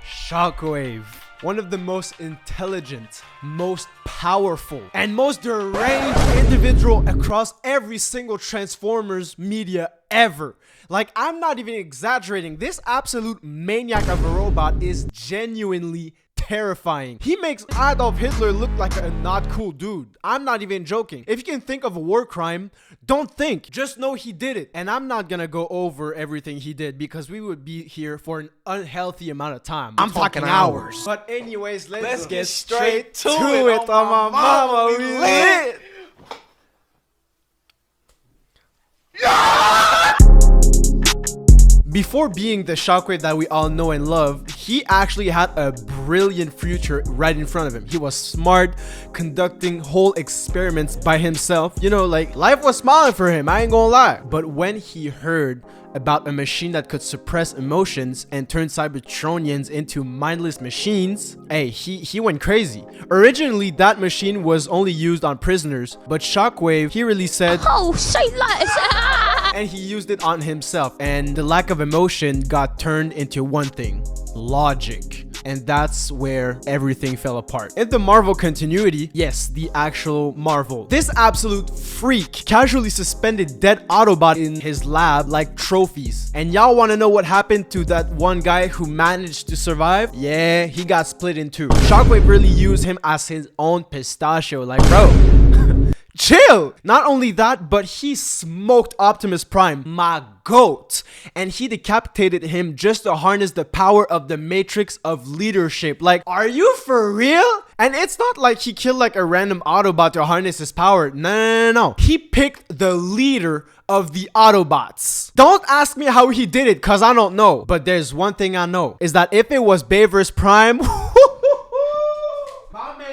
Shockwave. One of the most intelligent, most powerful, and most deranged individual across every single Transformers media ever. Like, I'm not even exaggerating. This absolute maniac of a robot is genuinely terrifying. He makes Adolf Hitler look like a not cool dude. I'm not even joking. If you can think of a war crime, don't think. Just know he did it. And I'm not gonna go over everything he did because we would be here for an unhealthy amount of time. I'm talking hours. But anyways, let's get straight to it. Oh my mama, we lit. Before being the Shockwave that we all know and love, he actually had a brilliant future right in front of him. He was smart, conducting whole experiments by himself. You know, like, life was smiling for him, I ain't gonna lie. But when he heard about a machine that could suppress emotions and turn Cybertronians into mindless machines, hey, he went crazy. Originally, that machine was only used on prisoners, but Shockwave, he really said, "Oh, say less." and he used it on himself, and the lack of emotion got turned into one thing: logic. And that's where everything fell apart. In the Marvel continuity, yes, the actual Marvel, this absolute freak casually suspended dead Autobot in his lab like trophies. And y'all want to know what happened to that one guy who managed to survive? Yeah, he got split in two. Shockwave really used him as his own pistachio. Like, bro, chill. Not only that, but he smoked Optimus Prime, my goat, and he decapitated him just to harness the power of the matrix of leadership. Like, are you for real? And it's not like he killed like a random Autobot to harness his power. No. He picked the leader of the Autobots. Don't ask me how he did it, cause I don't know. But there's one thing I know, is that if it was Bayverse Prime,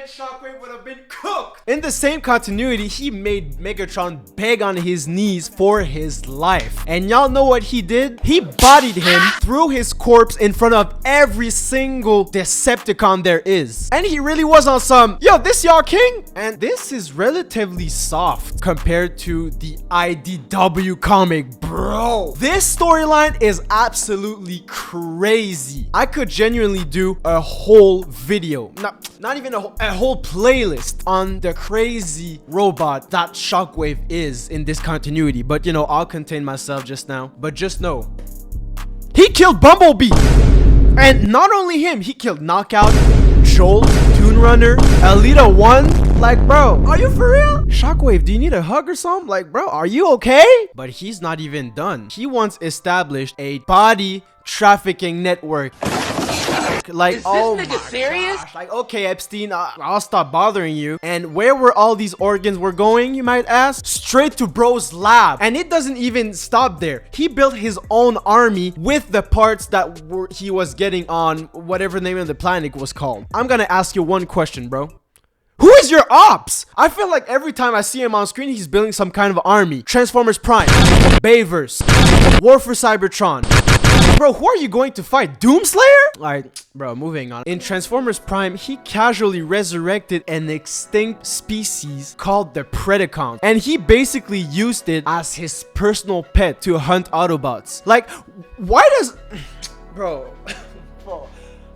Shockwave would have been cooked. In the same continuity, he made Megatron beg on his knees for his life. And y'all know what he did? He bodied him, threw his corpse in front of every single Decepticon there is. And he really was on some, yo, this y'all king? And this is relatively soft compared to the IDW comic, bro. This storyline is absolutely crazy. I could genuinely do a whole video, not even a whole playlist on the crazy robot that Shockwave is in this continuity. But you know, I'll contain myself just now. But just know, he killed Bumblebee. And not only him, he killed Knockout, Jolt, Toon Runner, Alita 1. Like, bro, are you for real? Shockwave, do you need a hug or something? Like, bro, are you okay? But he's not even done. He once established a body trafficking network. Like, oh my serious? Gosh. Like, okay, Epstein, I'll stop bothering you. And where were all these organs were going, you might ask? Straight to bro's lab. And it doesn't even stop there. He built his own army with the parts that he was getting on whatever the name of the planet was called. I'm gonna ask you one question, bro. Who is your ops? I feel like every time I see him on screen, he's building some kind of army. Transformers Prime, Bayverse, War for Cybertron. Bro, who are you going to fight? Doomslayer? Alright, bro, moving on. In Transformers Prime, he casually resurrected an extinct species called the Predacons. And he basically used it as his personal pet to hunt Autobots. Like, why does... Bro.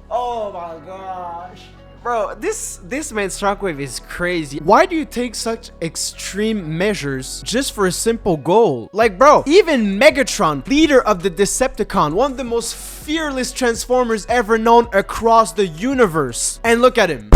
Oh my gosh. Bro, this man's Shockwave is crazy. Why do you take such extreme measures just for a simple goal? Like, bro, even Megatron, leader of the Decepticon, one of the most fearless Transformers ever known across the universe. And look at him.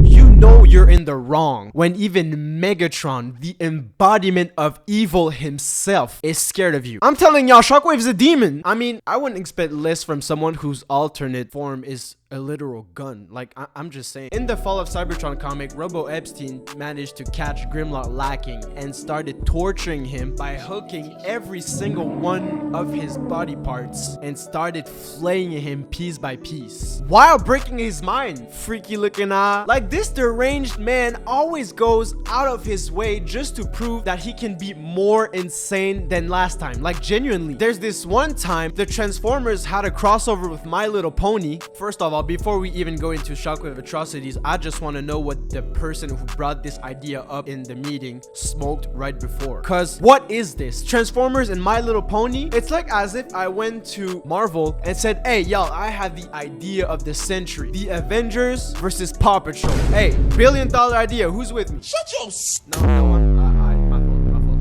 You know you're in the wrong when even Megatron, the embodiment of evil himself, is scared of you. I'm telling y'all, Shockwave's a demon. I mean, I wouldn't expect less from someone whose alternate form is a literal gun. Like, I'm just saying. In the Fall of Cybertron comic, Robo Epstein managed to catch Grimlock lacking and started torturing him by hooking every single one of his body parts and started flaying him piece by piece while breaking his mind. Freaky looking eye. Like, this deranged deranged man always goes out of his way just to prove that he can be more insane than last time. Like, genuinely. There's this one time the Transformers had a crossover with My Little Pony. First of all, before we even go into Shockwave atrocities, I just want to know what the person who brought this idea up in the meeting smoked right before. Cause what is this? Transformers and My Little Pony? It's like as if I went to Marvel and said, hey, y'all, I have the idea of the century. The Avengers versus Paw Patrol. Hey, $1 billion idea. Who's with me? Shut your no one. My fault.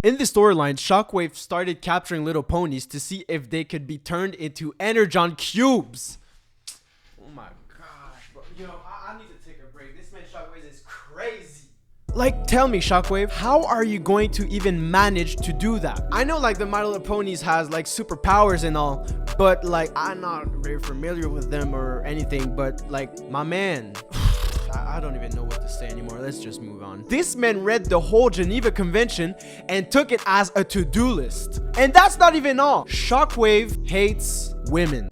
In the storyline, Shockwave started capturing little ponies to see if they could be turned into energon cubes. Oh my gosh, bro. Yo, I need to take a break. This man Shockwave is crazy. Like, tell me, Shockwave, how are you going to even manage to do that? I know, like, the My Little Ponies has, like, superpowers and all, but, like, I'm not very familiar with them or anything, but, like, my man... I don't even know what to say anymore. Let's just move on. This man read the whole Geneva Convention and took it as a to-do list. And that's not even all. Shockwave hates women.